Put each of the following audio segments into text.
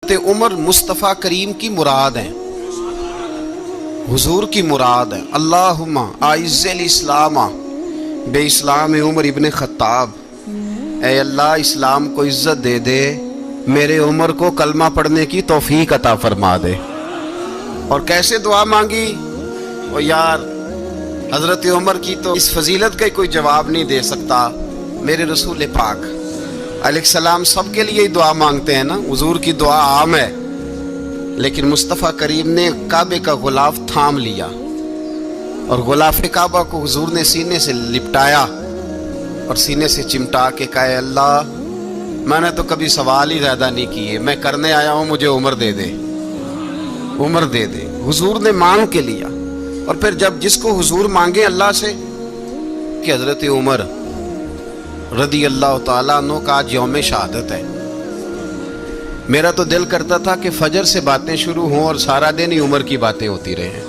حضرت عمر مصطفیٰ کریم کی مراد ہیں، حضور کی مراد ہے۔ اللہم اعز الاسلام بے اسلام عمر ابن خطاب، اے اللہ اسلام کو عزت دے دے، میرے عمر کو کلمہ پڑھنے کی توفیق عطا فرما دے۔ اور کیسے دعا مانگی؟ وہ یار حضرت عمر کی تو اس فضیلت کا کوئی جواب نہیں دے سکتا، میرے رسول پاک علیہ السلام سب کے لیے ہی دعا مانگتے ہیں نا، حضور کی دعا عام ہے، لیکن مصطفیٰ کریم نے کعبے کا غلاف تھام لیا اور غلاف کعبہ کو حضور نے سینے سے لپٹایا اور سینے سے چمٹا کے کہا، اللہ میں نے تو کبھی سوال ہی زیادہ نہیں کیے، میں کرنے آیا ہوں، مجھے عمر دے دے، عمر دے دے۔ حضور نے مانگ کے لیا۔ اور پھر جب جس کو حضور مانگے اللہ سے کہ حضرت عمر رضی اللہ تعالیٰ عنہ کا آج یوم شہادت ہے، میرا تو دل کرتا تھا کہ فجر سے باتیں شروع ہوں اور سارا دن ہی عمر کی باتیں ہوتی رہیں،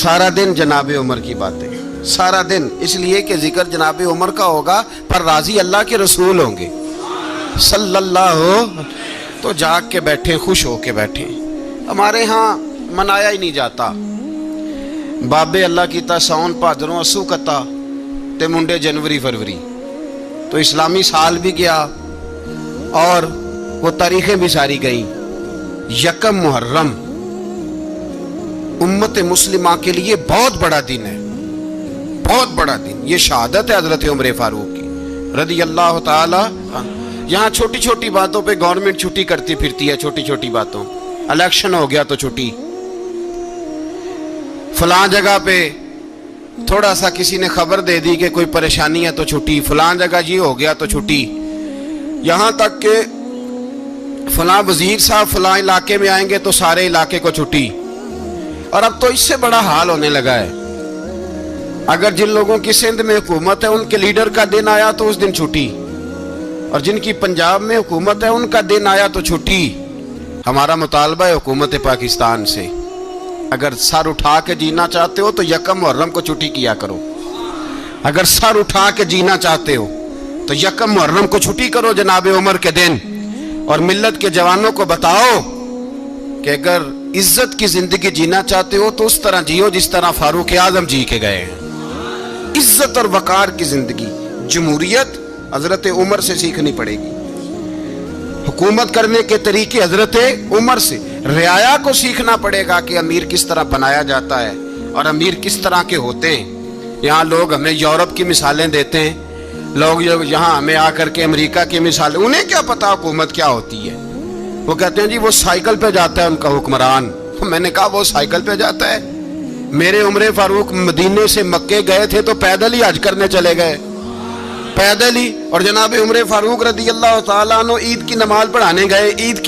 سارا دن جناب عمر کی باتیں، سارا دن، اس لیے کہ ذکر جناب عمر کا ہوگا پر راضی اللہ کے رسول ہوں گے صلی اللہ، تو جاگ کے بیٹھیں، خوش ہو کے بیٹھیں۔ ہمارے ہاں منایا ہی نہیں جاتا، بابے اللہ کی تا ساؤن بھادروں اسو کتا تے منڈے جنوری فروری، تو اسلامی سال بھی گیا اور وہ تاریخیں بھی ساری گئیں۔ یکم محرم امت مسلمہ کے لیے بہت بڑا دن ہے، بہت بڑا دن، یہ شہادت ہے حضرت عمر فاروق کی رضی اللہ تعالی۔ یہاں چھوٹی چھوٹی باتوں پہ گورنمنٹ چھٹی کرتی پھرتی ہے، چھوٹی چھوٹی باتوں، الیکشن ہو گیا تو چھٹی، فلاں جگہ پہ تھوڑا سا کسی نے خبر دے دی کہ کوئی پریشانی ہے تو چھٹی، فلاں جگہ یہ ہو گیا تو چھٹی، یہاں تک کہ فلاں وزیر صاحب فلاں علاقے میں آئیں گے تو سارے علاقے کو چھٹی۔ اور اب تو اس سے بڑا حال ہونے لگا ہے، اگر جن لوگوں کی سندھ میں حکومت ہے ان کے لیڈر کا دن آیا تو اس دن چھٹی، اور جن کی پنجاب میں حکومت ہے ان کا دن آیا تو چھٹی۔ ہمارا مطالبہ ہے حکومت پاکستان سے، اگر سر اٹھا کے جینا چاہتے ہو تو یکم محرم کو چھٹی کیا کرو، اگر سر اٹھا کے جینا چاہتے ہو تو یکم محرم کو چھٹی کرو جناب عمر کے دن، اور ملت کے جوانوں کو بتاؤ کہ اگر عزت کی زندگی جینا چاہتے ہو تو اس طرح جیو جس طرح فاروق اعظم جی کے گئے ہیں، عزت اور وقار کی زندگی۔ جمہوریت حضرت عمر سے سیکھنی پڑے گی، حکومت کرنے کے طریقے حضرت عمر سے، رعایا کو سیکھنا پڑے گا کہ امیر کس طرح بنایا جاتا ہے اور امیر کس طرح کے ہوتے ہیں۔ یہاں لوگ ہمیں یورپ کی مثالیں دیتے ہیں، لوگ یہاں ہمیں آ کر کے امریکہ کی مثالیں، انہیں کیا پتا حکومت کیا ہوتی ہے؟ وہ کہتے ہیں جی وہ سائیکل پہ جاتا ہے ان کا حکمران۔ میں نے کہا وہ سائیکل پہ جاتا ہے؟ میرے عمر فاروق مدینے سے مکے گئے تھے تو پیدل ہی حج کرنے چلے گئے، پیدل ہی۔ اور جناب عمر فاروق رضی اللہ تعالیٰ عنہ عید کی نماز پڑھانے گئے، عید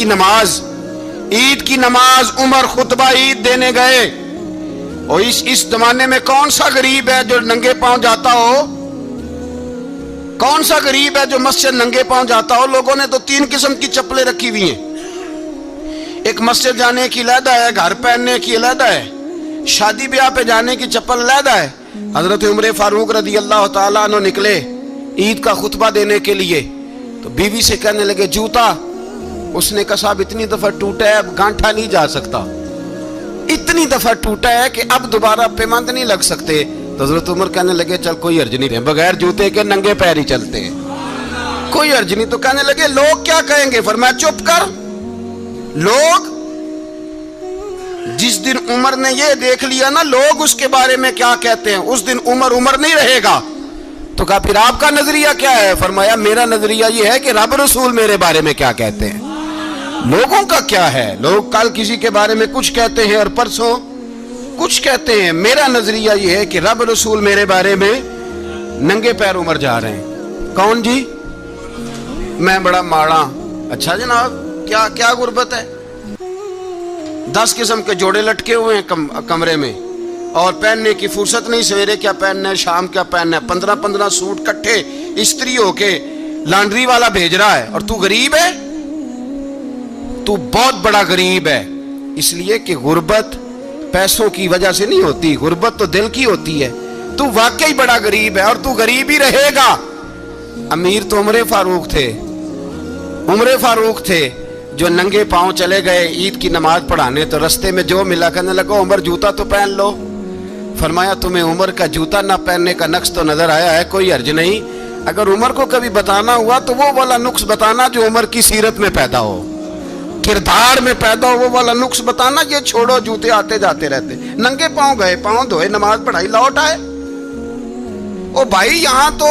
کی نماز عمر خطبہ عید دینے گئے۔ اور اس زمانے میں کون سا غریب ہے جو ننگے پاؤں جاتا ہو؟ کون سا غریب ہے جو مسجد ننگے پاؤں جاتا ہو؟ لوگوں نے تو 3 قسم کی چپلیں رکھی ہوئی ہیں، ایک مسجد جانے کی علیحدہ ہے، گھر پہننے کی علیحدہ ہے، شادی بیاہ پہ جانے کی چپل علیحدہ ہے۔ حضرت عمر فاروق رضی اللہ تعالیٰ عنہ نکلے عید کا خطبہ دینے کے لیے، تو بیوی سے کہنے لگے جوتا، اس نے کہا صاحب اتنی دفعہ ٹوٹا ہے اب گانٹھا نہیں جا سکتا، اتنی دفعہ ٹوٹا ہے کہ اب دوبارہ پیمند نہیں لگ سکتے۔ تو حضرت عمر کہنے لگے چل کوئی حرج نہیں، بغیر جوتے کے ننگے پیر ہی چلتے ہیں، کوئی حرج نہیں۔ تو کہنے لگے لوگ کیا کہیں گے؟ فرمایا چپ کر، لوگ جس دن عمر نے یہ دیکھ لیا نا لوگ اس کے بارے میں کیا کہتے ہیں، اس دن عمر نہیں رہے گا۔ تو کہا پھر آپ کا نظریہ کیا ہے؟ فرمایا میرا نظریہ یہ ہے کہ رب رسول میرے بارے میں کیا کہتے ہیں، لوگوں کا کیا ہے؟ لوگ کل کسی کے بارے میں کچھ کہتے ہیں اور پرسوں کچھ کہتے ہیں، میرا نظریہ یہ ہے کہ رب رسول میرے بارے میں ننگے پیر عمر جا رہے ہیں۔ کون جی؟ میں بڑا ماڑا۔ اچھا جناب کیا غربت ہے؟ 10 قسم کے جوڑے لٹکے ہوئے ہیں کمرے میں، اور پہننے کی فرصت نہیں، سویرے کیا پہننا ہے شام کیا پہننا ہے، 15 سوٹ کٹھے استری ہو کے لانڈری والا بھیج رہا ہے، اور تو غریب ہے، تو بہت بڑا غریب ہے۔ اس لیے کہ غربت پیسوں کی وجہ سے نہیں ہوتی، غربت تو دل کی ہوتی ہے۔ تو واقعی بڑا غریب ہے اور تو غریب ہی رہے گا۔ امیر تو عمر فاروق تھے، جو ننگے پاؤں چلے گئے عید کی نماز پڑھانے، تو رستے میں جو ملا کہنے لگا عمر جوتا تو پہن لو. فرمایا تمہیں عمر کا جوتا نہ پہننے کا نقص تو نظر آیا ہے، کوئی حرج نہیں. اگر عمر کو کبھی بتانا ہوا تو وہ والا نقص بتانا جو عمر کی سیرت میں پیدا ہو، کردار میں پیدا ہو، وہ والا نقص بتانا. یہ چھوڑو جوتے آتے جاتے رہتے. ننگے پاؤں گئے، پاؤں دھوئے، نماز پڑھائی، لوٹ آئے. او بھائی یہاں تو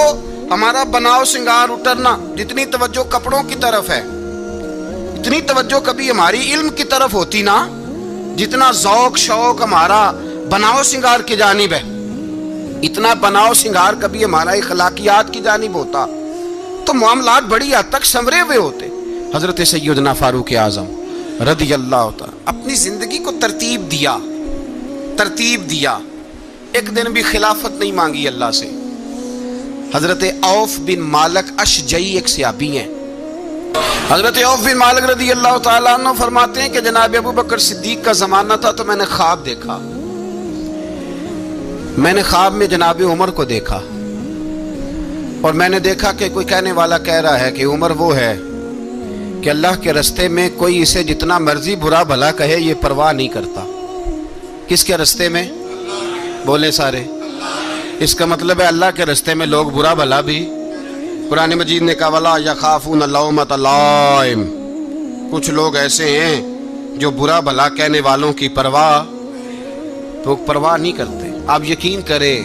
ہمارا بناؤ سنگار اترنا، جتنی توجہ کپڑوں کی طرف ہے اتنی توجہ کبھی ہماری علم کی طرف ہوتی نا، جتنا ذوق شوق ہمارا بناؤ سنگار کی جانب ہے، اتنا بناؤ سنگار کبھی ہمارا اخلاقیات کی جانب ہوتا تو معاملات بڑی حد تک سنورے ہوئے ہوتے. حضرت سیدنا فاروق اعظم رضی اللہ تعالی اپنی زندگی کو ترتیب دیا. ایک دن بھی خلافت نہیں مانگی اللہ سے. حضرت عوف بن مالک اشجعی ایک صحابی ہیں. حضرت عوف بن مالک رضی اللہ تعالیٰ عنہ فرماتے ہیں کہ جناب ابو بکر صدیق کا زمانہ تھا تو میں نے خواب دیکھا. میں نے خواب میں جناب عمر کو دیکھا اور میں نے دیکھا کہ کوئی کہنے والا کہہ رہا ہے کہ عمر وہ ہے کہ اللہ کے رستے میں کوئی اسے جتنا مرضی برا بھلا کہے یہ پرواہ نہیں کرتا. کس کے رستے میں؟ بولے سارے. اس کا مطلب ہے اللہ کے رستے میں لوگ برا بھلا بھی. قرآن مجید نے کہا وَلَا يَخَافُونَ لَوْمَةَ لَائِمٍ. کچھ لوگ ایسے ہیں جو برا بھلا کہنے والوں کی پرواہ نہیں کرتے. آپ یقین کریں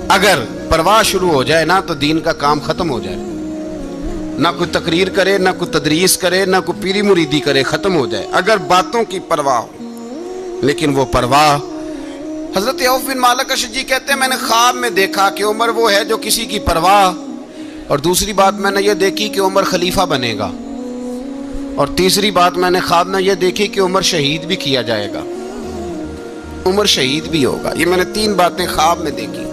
اگر پرواہ شروع ہو جائے نا تو دین کا کام ختم ہو جائے. نہ کوئی تقریر کرے، نہ کوئی تدریس کرے، نہ کوئی پیری مریدی کرے، ختم ہو جائے اگر باتوں کی پرواہ ہو. لیکن وہ پرواہ، حضرت عوف بن مالک اشجعی کہتے ہیں میں نے خواب میں دیکھا کہ عمر وہ ہے جو کسی کی پرواہ، اور دوسری بات میں نے یہ دیکھی کہ عمر خلیفہ بنے گا، اور تیسری بات میں نے خواب میں یہ دیکھی کہ عمر شہید بھی کیا جائے گا، عمر شہید بھی ہوگا. یہ میں نے 3 باتیں خواب میں دیکھی.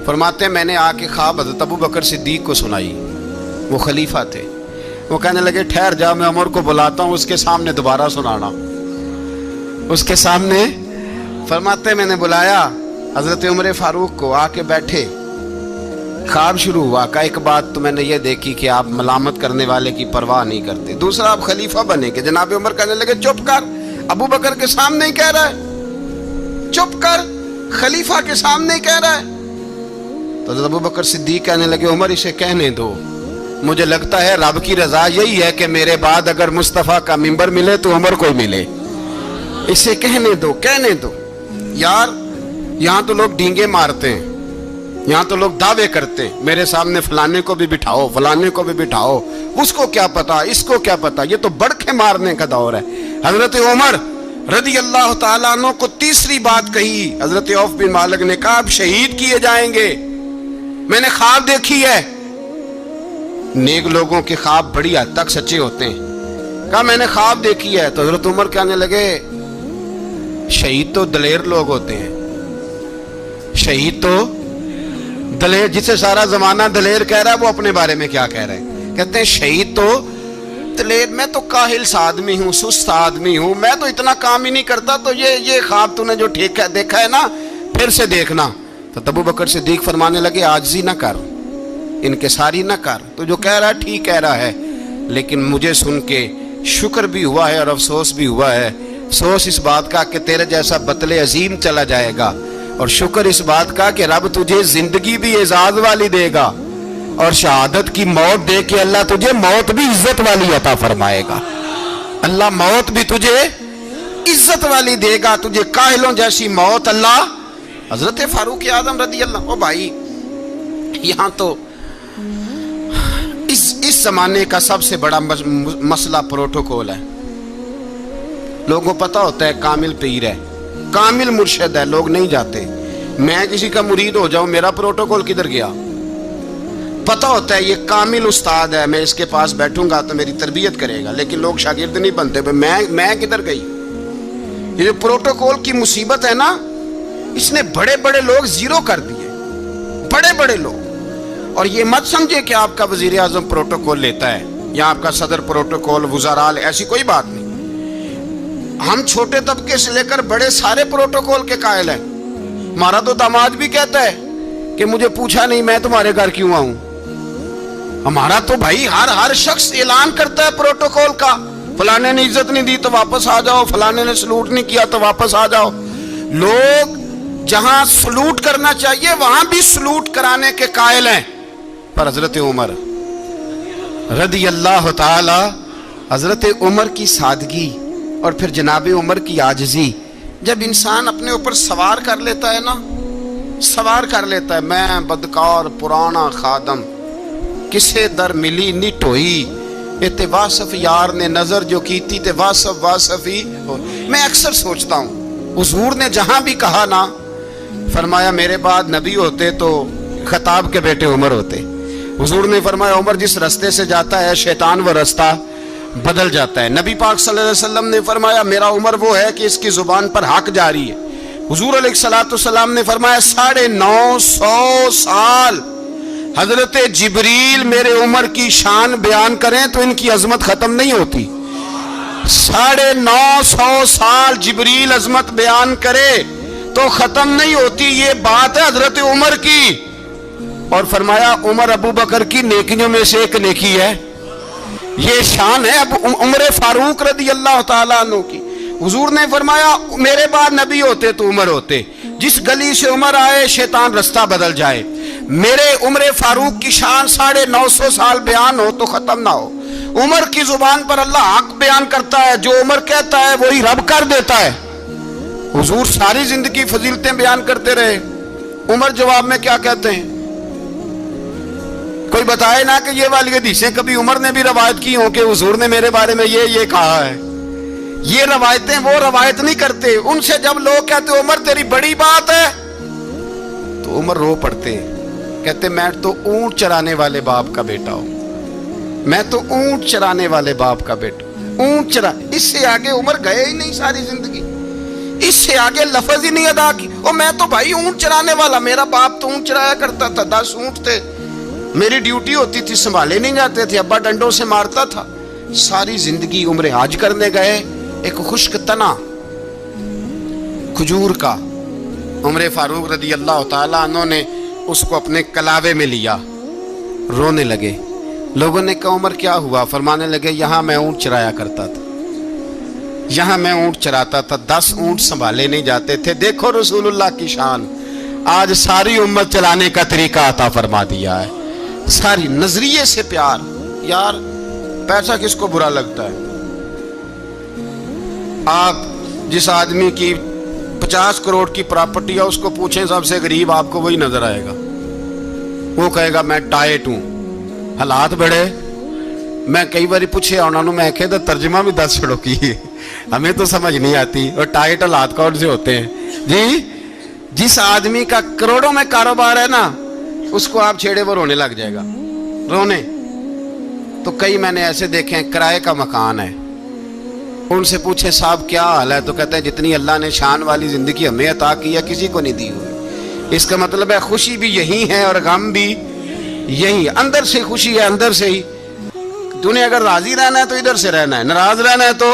فرماتے ہیں میں نے آ کے خواب حضرت ابو بکر صدیق کو سنائی. وہ خلیفہ تھے. وہ کہنے لگے ٹھہر جا، میں عمر کو بلاتا ہوں، اس کے سامنے دوبارہ سنانا. اس کے سامنے فرماتے میں نے بلایا حضرت عمر فاروق کو، آ کے بیٹھے. خواب شروع ہوا کہ ایک بات تو میں نے یہ دیکھی کہ آپ ملامت کرنے والے کی پرواہ نہیں کرتے. دوسرا آپ خلیفہ بنے کہ جناب عمر کہنے لگے چپ کر، ابو بکر کے سامنے ہی کہہ رہا ہے، چپ کر، خلیفہ کے سامنے ہی کہہ رہا ہے. تو حضرت ابو بکر صدیق کہنے لگے عمر اسے کہنے دو، مجھے لگتا ہے رب کی رضا یہی ہے کہ میرے بعد اگر مصطفیٰ کا منبر ملے تو عمر کو ملے، اسے کہنے دو. یار یہاں تو لوگ ڈینگے مارتے ہیں، یہاں تو لوگ دعوے کرتے ہیں میرے سامنے فلانے کو بھی بٹھاؤ، فلانے کو بھی بٹھاؤ، اس کو کیا پتا، اس کو کیا پتا. یہ تو بڑکے مارنے کا دور ہے. حضرت عمر رضی اللہ تعالیٰ عنہ کو تیسری بات کہی. حضرت عوف بن مالک نے کہا آپ شہید کیے جائیں گے، میں نے خواب دیکھی ہے. نیک لوگوں کے خواب بڑی حد تک سچے ہوتے ہیں. کہا میں نے خواب دیکھی ہے. تو حضرت عمر کہنے لگے شہید تو دلیر لوگ ہوتے ہیں، شہید تو دلیر، جسے سارا زمانہ دلیر کہہ رہا ہے وہ اپنے بارے میں کیا کہہ رہے ہیں؟ کہتے ہیں شہید تو دلیر، میں تو کاہل سا آدمی ہوں، سست آدمی ہوں، میں تو اتنا کام ہی نہیں کرتا. تو یہ خواب تو نے جو دیکھا ہے نا پھر سے دیکھنا. تو ابو بکر صدیق فرمانے لگے عاجزی نہ کر، انکساری نہ کر، تو جو کہہ رہا ہے ٹھیک کہہ رہا ہے، لیکن مجھے سن کے شکر بھی ہوا ہے اور افسوس بھی ہوا ہے. افسوس اس بات کا کہ تیرے جیسا بطل عظیم چلا جائے گا، اور شکر اس بات کا کہ رب تجھے زندگی بھی اعزاز والی دے گا، اور شہادت کی موت دے کے اللہ تجھے موت بھی عزت والی عطا فرمائے گا. اللہ موت بھی تجھے عزت والی دے گا، تجھے کاہلوں جیسی موت اللہ. حضرت فاروق اعظم رضی اللہ. او بھائی یہاں تو اس زمانے کا سب سے بڑا مسئلہ پروٹوکول ہے. لوگوں کو پتا ہوتا ہے کامل پیر ہے، کامل مرشد ہے، لوگ نہیں جاتے. میں کسی کا مرید ہو جاؤں میرا پروٹوکول کدھر گیا؟ پتا ہوتا ہے یہ کامل استاد ہے، میں اس کے پاس بیٹھوں گا تو میری تربیت کرے گا، لیکن لوگ شاگرد نہیں بنتے. میں کدھر گئی؟ یہ جو پروٹوکول کی مصیبت ہے نا، اس نے بڑے بڑے لوگ زیرو کر دیے، بڑے بڑے لوگ. اور یہ مت سمجھے کہ آپ کا وزیر اعظم پروٹوکول لیتا ہے یا آپ کا صدر پروٹوکول، وزراء، ایسی کوئی بات نہیں. ہم چھوٹے طبقے سے لے کر بڑے سارے پروٹوکول کے قائل ہیں. ہمارا تو داماد بھی کہتا ہے کہ مجھے پوچھا نہیں میں تمہارے گھر کیوں آؤں. ہمارا تو بھائی ہر شخص اعلان کرتا ہے پروٹوکول کا، فلانے نے عزت نہیں دی تو واپس آ جاؤ، فلانے نے سلوٹ نہیں کیا تو واپس آ جاؤ۔ لوگ جہاں سلوٹ کرنا چاہیے وہاں بھی سلوٹ کرانے کے قائل ہیں، پر حضرت عمر رضی اللہ تعالی، حضرت عمر کی سادگی اور پھر جناب عمر کی عاجزی، جب انسان اپنے اوپر سوار کر لیتا ہے نا، سوار کر لیتا ہے، میں بدکار پرانا خادم، کسے در ملی نہیں ٹوئی، تے واصف یار نے نظر جو کی تھی تے واصف ہی ہو۔ میں اکثر سوچتا ہوں حضور نے جہاں بھی کہا نا، فرمایا میرے بعد نبی ہوتے تو خطاب کے بیٹے عمر ہوتے۔ حضور نے فرمایا عمر جس رستے سے جاتا ہے شیطان وہ رستہ بدل جاتا ہے۔ نبی پاک صلی اللہ علیہ وسلم نے فرمایا میرا عمر وہ ہے کہ اس کی زبان پر حق جاری ہے۔ حضور علیہ السلام نے فرمایا 950 سال حضرت جبریل میرے عمر کی شان بیان کریں تو ان کی عظمت ختم نہیں ہوتی۔ 950 سال جبریل عظمت بیان کرے تو ختم نہیں ہوتی۔ یہ بات ہے حضرت عمر کی، اور فرمایا عمر ابو بکر کی نیکیوں میں سے ایک نیکی ہے، یہ شان ہے اب عمر فاروق رضی اللہ تعالیٰ عنہ کی۔ حضور نے فرمایا میرے بعد نبی ہوتے تو عمر ہوتے، جس گلی سے عمر آئے شیطان رستہ بدل جائے۔ میرے عمر فاروق کی شان 950 سال بیان ہو تو ختم نہ ہو۔ عمر کی زبان پر اللہ حق بیان کرتا ہے، جو عمر کہتا ہے وہی رب کر دیتا ہے۔ حضور ساری زندگی فضیلتیں بیان کرتے رہے، عمر جواب میں کیا کہتے ہیں؟ کوئی بتائے نا کہ یہ والی حدیثیں کبھی عمر نے بھی روایت کی ہوں کہ حضور نے میرے بارے میں یہ کہا ہے۔ یہ روایتیں وہ روایت نہیں کرتے، ان سے جب لوگ کہتے عمر تیری بڑی بات ہے تو عمر رو پڑتے، کہتے میں تو اونٹ چرانے والے باپ کا بیٹا ہوں، میں تو اونٹ چرانے والے باپ کا بیٹا، اونٹ چرا۔ اس سے آگے عمر گئے ہی نہیں ساری زندگی، اس سے آگے لفظ ہی نہیں ادا کی۔ اور میں تو بھائی اونٹ چرانے والا، میرا باپ تو اونٹ چرایا کرتا تھا، 10 اونٹ تھے، میری ڈیوٹی ہوتی تھی، سنبھالے نہیں جاتے تھے، ابا ڈنڈوں سے مارتا تھا۔ ساری زندگی عمر حج کرنے گئے، ایک خشک تنا کھجور کا عمر فاروق رضی اللہ تعالیٰ عنہ نے اس کو اپنے کلاوے میں لیا، رونے لگے۔ لوگوں نے کہا عمر کیا ہوا؟ فرمانے لگے یہاں میں اونٹ چرایا کرتا تھا، یہاں میں اونٹ چراتا تھا، 10 اونٹ سنبھالے نہیں جاتے تھے۔ دیکھو رسول اللہ کی شان، آج ساری امت چلانے کا طریقہ عطا فرما دیا ہے، ساری نظریے سے پیار۔ یار پیسہ کس کو برا لگتا ہے؟ آپ جس آدمی کی 50 کروڑ کی پراپرٹی ہے اس کو پوچھیں سب سے غریب، آپ کو وہی نظر آئے گا، وہ کہے گا میں ٹائٹ ہوں۔ حالات بڑے، میں کئی باری پوچھے انہوں نے، میں کہتا ترجمہ بھی 10 چھڑوں کی، ہمیں تو سمجھ نہیں آتی، اور ٹائٹ حالات کون سے ہوتے ہیں جی؟ جس آدمی کا کروڑوں میں کاروبار ہے نا، اس کو آپ چھیڑے وہ رونے لگ جائے گا، رونے۔ تو کئی میں نے ایسے دیکھے ہیں کرائے کا مکان ہے، ان سے پوچھے صاحب کیا حال ہے، تو کہتے ہیں جتنی اللہ نے شان والی زندگی ہمیں عطا کی ہے کسی کو نہیں دی ہوئی۔ اس کا مطلب ہے خوشی بھی یہی ہے اور غم بھی یہی، اندر سے خوشی ہے، اندر سے ہی۔ دنیا اگر راضی رہنا ہے تو ادھر سے رہنا ہے، ناراض رہنا ہے تو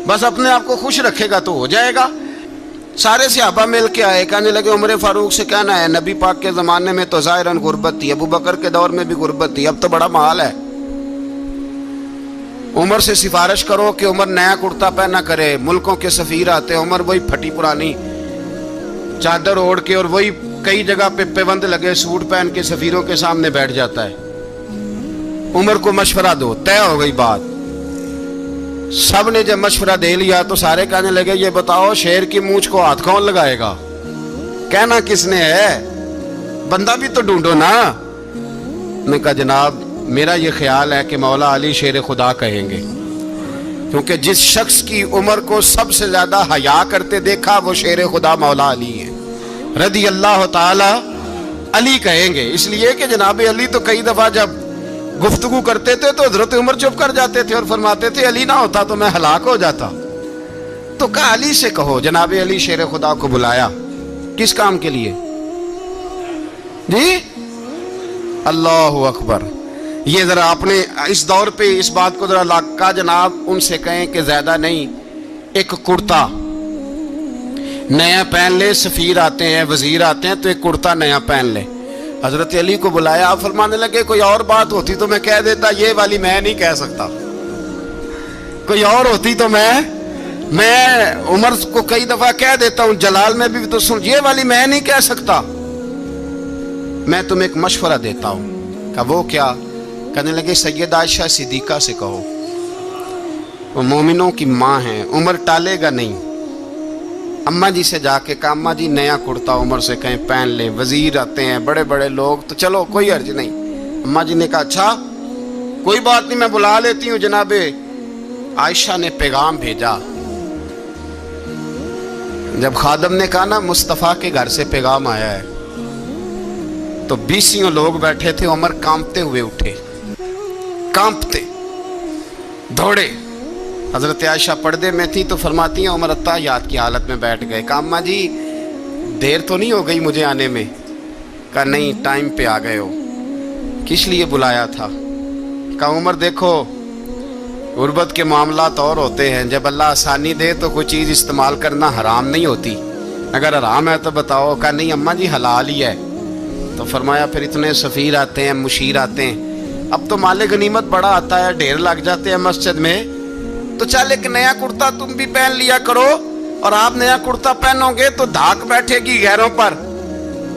بس اپنے آپ کو خوش رکھے گا تو ہو جائے گا۔ سارے صحابہ مل کے آئے، کہنے لگے عمر فاروق سے کہنا ہے نبی پاک کے زمانے میں تو ظاہراً غربت تھی، ابو بکر کے دور میں بھی غربت تھی، اب تو بڑا محال ہے، عمر سے سفارش کرو کہ عمر نیا کرتا پہنا کرے۔ ملکوں کے سفیر آتے، عمر وہی پھٹی پرانی چادر اوڑھ کے اور وہی کئی جگہ پہ پیوند لگے سوٹ پہن کے سفیروں کے سامنے بیٹھ جاتا ہے۔ عمر کو مشورہ دو، طے ہو گئی بات۔ سب نے جب مشورہ دے لیا تو سارے کہنے لگے یہ بتاؤ شیر کی مونچھ کو ہاتھ کون لگائے گا؟ کہنا کس نے ہے؟ بندہ بھی تو ڈھونڈو نا۔ نے کہا جناب میرا یہ خیال ہے کہ مولا علی شیر خدا کہیں گے، کیونکہ جس شخص کی عمر کو سب سے زیادہ حیا کرتے دیکھا وہ شیر خدا مولا علی ہے رضی اللہ تعالی علی کہیں گے، اس لیے کہ جناب علی تو کئی دفعہ جب گفتگو کرتے تھے تو حضرت عمر چپ کر جاتے تھے اور فرماتے تھے علی نہ ہوتا تو میں ہلاک ہو جاتا۔ تو کہا علی سے کہو، جناب علی شیر خدا کو بلایا، کس کام کے لیے جی؟ اللہ اکبر۔ یہ ذرا آپ نے اس دور پہ اس بات کو ذرا لاکا جناب ان سے کہیں کہ زیادہ نہیں، ایک کرتا نیا پہن لے، سفیر آتے ہیں وزیر آتے ہیں تو ایک کرتا نیا پہن لے، حضرت علی کو بلایا. آپ فرمانے لگے کوئی اور بات ہوتی تو میں کہہ دیتا, یہ والی میں نہیں کہہ سکتا. کوئی اور ہوتی تو میں عمر کو کئی دفعہ کہہ دیتا ہوں, جلال میں بھی تو سن, یہ والی میں نہیں کہہ سکتا. میں تمہیں ایک مشورہ دیتا ہوں. کہ وہ کیا؟ کہنے لگے سیدہ عائشہ صدیقہ سے کہو, وہ مومنوں کی ماں ہیں, عمر ٹالے گا نہیں. اماں جی سے جا کے کہا اماں جی نیا کرتا عمر سے کہیں پہن لیں, وزیر آتے ہیں بڑے بڑے لوگ, تو چلو کوئی حرج نہیں. اماں جی نے کہا اچھا کوئی بات نہیں, میں بلا لیتی ہوں. جناب عائشہ نے پیغام بھیجا. جب خادم نے کہا نا مصطفیٰ کے گھر سے پیغام آیا ہے, تو 20 لوگ بیٹھے تھے. عمر کانپتے ہوئے اٹھے, کانپتے دوڑے. حضرت عائشہ پردے میں تھی تو فرماتی ہیں عمر اتحیات کی حالت میں بیٹھ گئے. کہا اماں جی دیر تو نہیں ہو گئی مجھے آنے میں؟ کہا نہیں, ٹائم پہ آ گئے ہو. کس لیے بلایا تھا؟ کہا عمر دیکھو غربت کے معاملات اور ہوتے ہیں, جب اللہ آسانی دے تو کوئی چیز استعمال کرنا حرام نہیں ہوتی, اگر حرام ہے تو بتاؤ. کہا نہیں اماں جی حلال ہی ہے. تو فرمایا پھر اتنے سفیر آتے ہیں, مشیر آتے ہیں, اب تو مال غنیمت بڑا آتا ہے, ڈھیر لگ جاتے ہیں مسجد میں, تو چل ایک نیا کرتا تم بھی پہن لیا کرو, اور آپ نیا کرتا پہنو گے تو دھاک بیٹھے گی غیروں پر.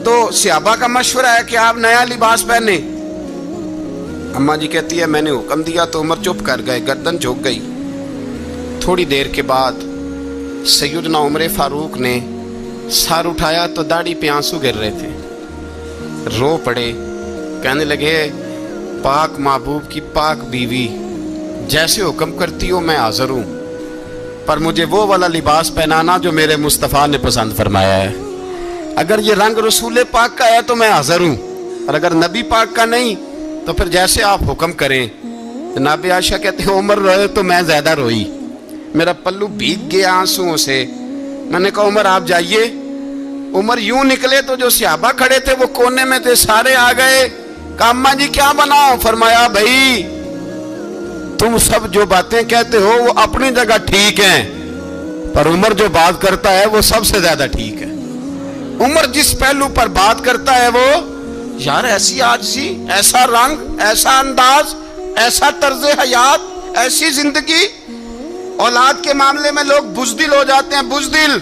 تو صحابہ کا مشورہ ہے کہ آپ نیا لباس پہنے. اماں جی کہتی ہے میں نے حکم دیا تو عمر چپ کر گئے, گردن جھک گئی. تھوڑی دیر کے بعد سیدنا عمر فاروق نے سر اٹھایا تو داڑھی پہ آنسو گر رہے تھے, رو پڑے. کہنے لگے پاک محبوب کی پاک بیوی, جیسے حکم کرتی ہو میں حاضر ہوں, پر مجھے وہ والا لباس پہنانا جو میرے مصطفیٰ نے پسند فرمایا ہے. اگر یہ رنگ رسول پاک کا ہے تو میں حاضر ہوں, اور اگر نبی پاک کا نہیں تو پھر جیسے آپ حکم کریں. جناب عائشہ کہتے ہیں عمر روئے تو میں زیادہ روئی, میرا پلو بھیگ گیا آنسوؤں سے. میں نے کہا عمر آپ جائیے. عمر یوں نکلے تو جو صحابہ کھڑے تھے وہ کونے میں تھے, سارے آ گئے. کہا اماں جی کیا بناؤ؟ فرمایا بھائی تم سب جو باتیں کہتے ہو وہ اپنی جگہ ٹھیک ہیں, پر عمر جو بات کرتا ہے وہ سب سے زیادہ ٹھیک ہے. عمر جس پہلو پر بات کرتا ہے وہ, یار ایسی عاجزی, ایسا رنگ, ایسا انداز, ایسا طرز حیات, ایسی زندگی. اولاد کے معاملے میں لوگ بزدل ہو جاتے ہیں, بزدل.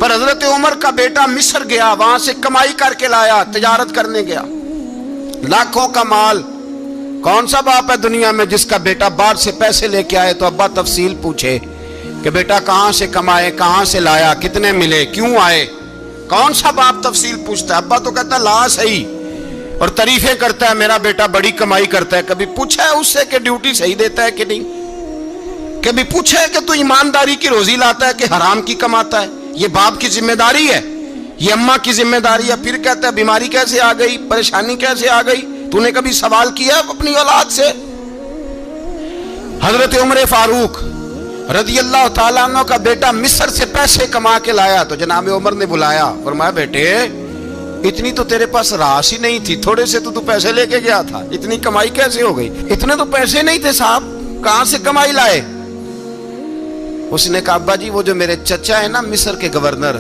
پر حضرت عمر کا بیٹا مصر گیا, وہاں سے کمائی کر کے لایا, تجارت کرنے گیا, لاکھوں کا مال. کون سا باپ ہے دنیا میں جس کا بیٹا باہر سے پیسے لے کے آئے تو ابا تفصیل پوچھے کہ بیٹا کہاں سے کمائے, کہاں سے لایا, کتنے ملے, کیوں آئے؟ کون سا باپ تفصیل پوچھتا ہے؟ ابا تو کہتا ہے لا صحیح, اور تعریفیں کرتا ہے میرا بیٹا بڑی کمائی کرتا ہے. کبھی پوچھا ہے اس سے کہ ڈیوٹی صحیح دیتا ہے کہ نہیں؟ کبھی پوچھا ہے کہ تو ایمانداری کی روزی لاتا ہے کہ حرام کی کماتا ہے؟ یہ باپ کی ذمہ داری ہے, یہ اماں کی ذمہ داری ہے. پھر کہتا ہے بیماری کیسے آ گئی, پریشانی کیسے آ گئی؟ تو نے کبھی سوال کیا اپنی اولاد سے؟ حضرت عمر فاروق رضی اللہ تعالیٰ عنہ کا بیٹا مصر سے پیسے کما کے لایا تو جناب عمر نے بلایا, فرمایا بیٹے اتنی تو تیرے پاس راس ہی نہیں تھی, تھوڑے سے تو پیسے لے کے گیا تھا, اتنی کمائی کیسے ہو گئی؟ اتنے تو پیسے نہیں تھے صاحب, کہاں سے کمائی لائے؟ اس نے کہا ابا جی وہ جو میرے چچا ہے نا مصر کے گورنر,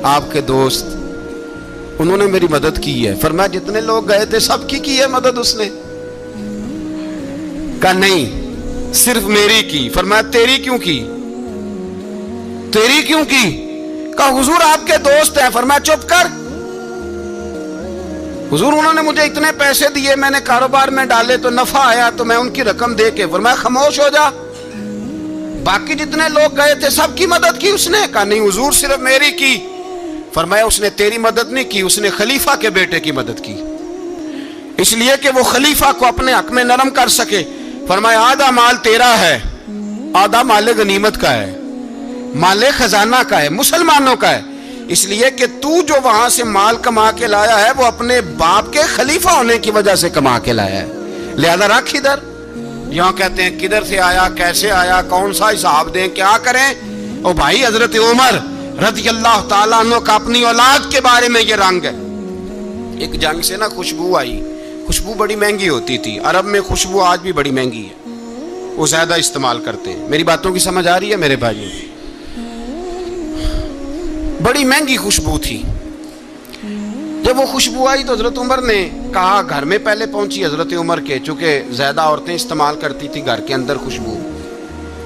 آپ کے دوست, انہوں نے میری مدد کی ہے. فرمایا جتنے لوگ گئے تھے سب کی ہے مدد اس نے؟ کہا نہیں صرف میری کی. فرمایا تیری کیوں کی؟ تیری کیوں کی؟ کہا حضور آپ کے دوست ہیں. فرمایا چپ کر, حضور انہوں نے مجھے اتنے پیسے دیے, میں نے کاروبار میں ڈالے تو نفع آیا تو میں ان کی رقم دے کے. فرمایا خاموش ہو جا, باقی جتنے لوگ گئے تھے سب کی مدد کی اس نے؟ کہا نہیں حضور صرف میری کی. فرمایا اس نے تیری مدد نہیں کی, اس نے خلیفہ کے بیٹے کی مدد کی, اس لیے کہ وہ خلیفہ کو اپنے حق میں نرم کر سکے. فرمایا آدھا مال تیرا ہے, آدھا مال غنیمت کا ہے, مال خزانہ کا ہے, مسلمانوں کا ہے, اس لیے کہ تو جو وہاں سے مال کما کے لایا ہے وہ اپنے باپ کے خلیفہ ہونے کی وجہ سے کما کے لایا ہے, لہذا رکھ ادھر. یہاں کہتے ہیں کدھر سے آیا, کیسے آیا, کون سا حساب دیں, کیا کریں؟ او بھائی حضرت عمر رضی اللہ تعالیٰ عنہ کا اپنی اولاد کے بارے میں یہ رنگ ہے. ایک جنگ سے نا خوشبو آئی, خوشبو بڑی مہنگی ہوتی تھی, عرب میں خوشبو آج بھی بڑی مہنگی ہے, وہ زیادہ استعمال کرتے ہیں. میری باتوں کی سمجھ آ رہی ہے میرے بھائیوں؟ بڑی مہنگی خوشبو تھی. جب وہ خوشبو آئی تو حضرت عمر نے کہا، گھر میں پہلے پہنچی حضرت عمر کے، چونکہ زیادہ عورتیں استعمال کرتی تھی گھر کے اندر خوشبو،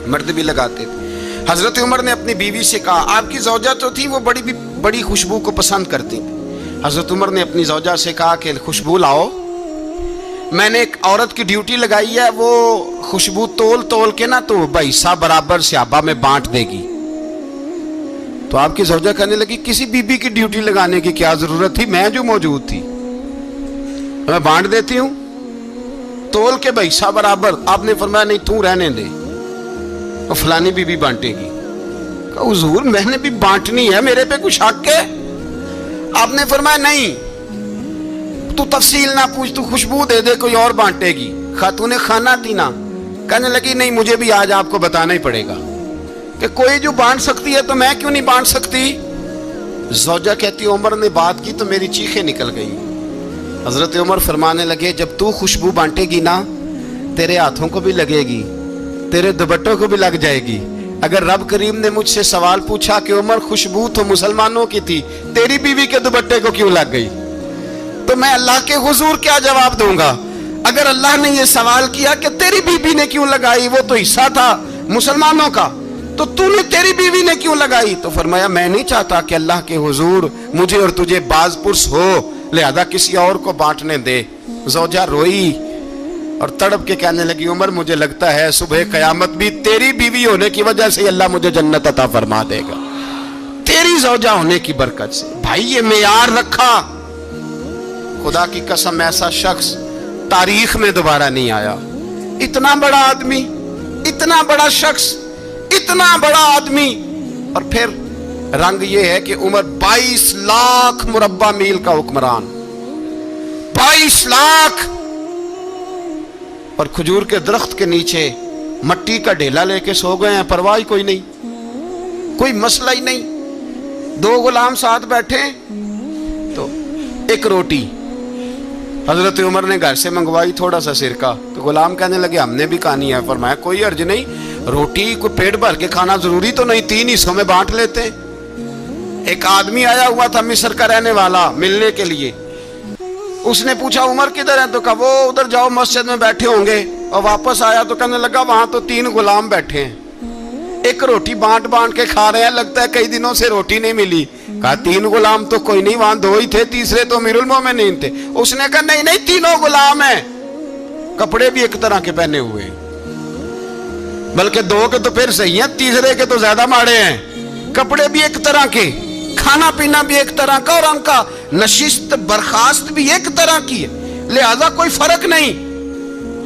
مرد بھی لگاتے تھے۔ حضرت عمر نے اپنی بیوی سے کہا، آپ کی زوجہ تو تھی وہ بڑی خوشبو کو پسند کرتی تھی۔ حضرت عمر نے اپنی زوجہ سے کہا کہ خوشبو لاؤ، میں نے ایک عورت کی ڈیوٹی لگائی ہے، وہ خوشبو تول کے نا تو حصہ برابر صحابہ میں بانٹ دے گی۔ تو آپ کی زوجہ کہنے لگی، کسی بی بی کی ڈیوٹی لگانے کی کیا ضرورت تھی، میں جو موجود تھی میں بانٹ دیتی ہوں تول کے حصہ برابر۔ آپ نے فرمایا نہیں، تو رہنے دے، اور فلانی بی بی بانٹے گی۔ کہا حضور میں نے بھی بانٹنی ہے، میرے پہ کچھ حق ہے؟ آپ نے فرمایا نہیں، تو تفصیل نہ پوچھ، تو خوشبو دے دے، کوئی اور بانٹے گی۔ خاتون خانہ تھی نا، کہنے لگی نہیں، مجھے بھی آج آپ کو بتانا ہی پڑے گا کہ کوئی جو بانٹ سکتی ہے تو میں کیوں نہیں بانٹ سکتی؟ زوجہ کہتی عمر نے بات کی تو میری چیخیں نکل گئی۔ حضرت عمر فرمانے لگے، جب تو خوشبو بانٹے گی نا، تیرے ہاتھوں کو بھی لگے گی، تیرے دوپٹوں کو بھی لگ جائے گی۔ اگر رب کریم نے مجھ سے سوال پوچھا کہ عمر خوشبو تو مسلمانوں کی تھی، تیری بیوی کے دوپٹے کو کیوں لگ گئی، تو میں اللہ کے حضور کیا جواب دوں گا؟ اگر اللہ نے یہ سوال کیا کہ تیری بیوی نے کیوں لگائی، وہ تو حصہ تھا مسلمانوں کا، تو نے تیری بیوی نے کیوں لگائی؟ تو فرمایا میں نہیں چاہتا کہ اللہ کے حضور مجھے اور تجھے باز پرس ہو، لہذا کسی اور کو بانٹنے دے۔ زوجہ روئی اور تڑپ کے کہنے لگی، عمر مجھے لگتا ہے صبح قیامت بھی تیری بیوی ہونے کی وجہ سے اللہ مجھے جنت عطا فرما دے گا، تیری زوجہ ہونے کی برکت سے۔ بھائی یہ معیار رکھا، خدا کی قسم ایسا شخص تاریخ میں دوبارہ نہیں آیا۔ اتنا بڑا آدمی، اتنا بڑا شخص، اتنا بڑا آدمی، اور پھر رنگ یہ ہے کہ عمر 22 لاکھ مربع میل کا حکمران، 22 لاکھ، اور کھجور کے درخت کے نیچے مٹی کا ڈھیلا لے کے سو گئے ہیں، پرواہ کوئی نہیں، کوئی مسئلہ ہی نہیں۔ 2 غلام ساتھ بیٹھے تو ایک روٹی حضرت عمر نے گھر سے منگوائی، تھوڑا سا سرکہ، تو غلام کہنے لگے ہم نے بھی کھانی ہے۔ فرمایا کوئی حرج نہیں، روٹی کو پیٹ بھر کے کھانا ضروری تو نہیں، 3 حصوں میں بانٹ لیتے۔ ایک آدمی آیا ہوا تھا مصر کا رہنے والا ملنے کے لیے، اس نے پوچھا عمر کدھر ہے، تو کہا وہ ادھر جاؤ مسجد میں بیٹھے ہوں گے، اور واپس آیا تو کہنے لگا وہاں تو 3 غلام بیٹھے ہیں، ایک روٹی بانٹ کے کھا رہے ہیں، لگتا ہے کئی دنوں سے روٹی نہیں ملی۔ کہا 3 غلام تو کوئی نہیں، وہاں 2 ہی تھے، تیسرے تو امیر المومنین تھے۔ اس نے کہا نہیں 3 غلام ہیں، کپڑے بھی ایک طرح کے پہنے ہوئے، بلکہ 2 کے تو پھر صحیح ہیں، تیسرے کے تو زیادہ ماڑے ہیں، کپڑے بھی ایک طرح کے، کھانا پینا بھی ایک طرح کا، اور ان کا نشست برخاست بھی ایک طرح کی ہے، لہذا کوئی فرق نہیں۔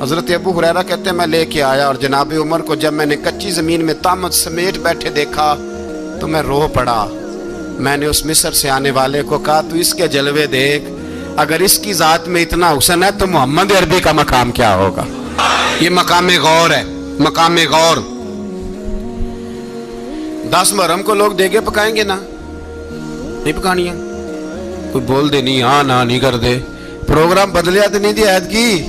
حضرت ابو ہریرہ کہتے ہیں میں لے کے آیا، اور جناب عمر کو جب میں نے کچی زمین میں تامت سمیٹ بیٹھے دیکھا تو میں رو پڑا۔ میں نے اس مصر سے آنے والے کو کہا تو اس کے جلوے دیکھ، اگر اس کی ذات میں اتنا حسن ہے تو محمد عربی کا مقام کیا ہوگا؟ یہ مقام غور ہے، مقام غور۔ 10 محرم کو لوگ دیگے پکائیں گے نا، نہیں پکانی ہے، کوئی بول دے نہیں، ہاں نہ نہیں کر دے، پروگرام بدلیا تو نہیں دی عید کی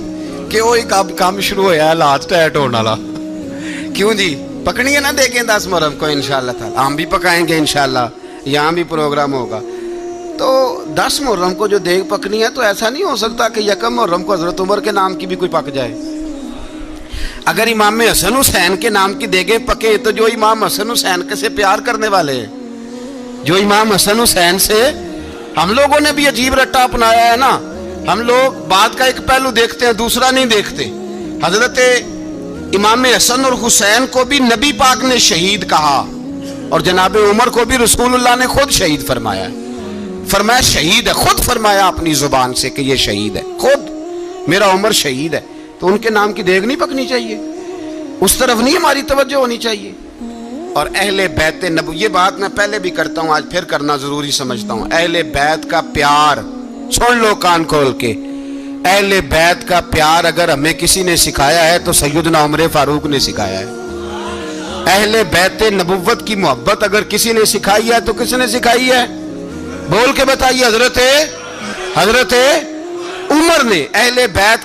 کہ وہی کام شروع ہویا ہے لاسٹ ایٹ ہونے والا، کیوں جی پکنی ہے نا دیکھیں 10 محرم کو انشاءاللہ تعالی، ہم بھی پکائیں گے انشاءاللہ، یہاں بھی پروگرام ہوگا۔ تو 10 محرم کو جو دیگ پکنی ہے تو ایسا نہیں ہو سکتا کہ 1 محرم کو حضرت عمر کے نام کی بھی کوئی پک جائے۔ اگر امام حسن حسین کے نام کی دیگیں پکے تو جو امام حسن حسین سے پیار کرنے والے ہیں، جو امام حسن حسین سے، ہم لوگوں نے بھی عجیب رٹا اپنایا ہے نا، ہم لوگ بات کا ایک پہلو دیکھتے ہیں دوسرا نہیں دیکھتے۔ حضرت امام حسن اور حسین کو بھی نبی پاک نے شہید کہا، اور جناب عمر کو بھی رسول اللہ نے خود شہید فرمایا، فرمایا شہید ہے، خود فرمایا اپنی زبان سے کہ یہ شہید ہے، خود میرا عمر شہید ہے۔ تو ان کے نام کی دیگ نہیں پکنی چاہیے، اس طرف نہیں ہماری توجہ ہونی چاہیے۔ اور اہل بیت نبو، یہ بات میں پہلے بھی کرتا ہوں، آج پھر کرنا ضروری سمجھتا ہوں، اہل بیت کا پیار، سن لو کان کھول کے، اہل بیت کا پیار اگر ہمیں کسی نے سکھایا ہے تو سیدنا عمر فاروق نے سکھایا ہے۔ اہل بیت نبوت کی محبت اگر کسی نے سکھائی ہے تو کس نے سکھائی ہے؟ بول کے بتائیے، حضرت عمر نے اہل بیت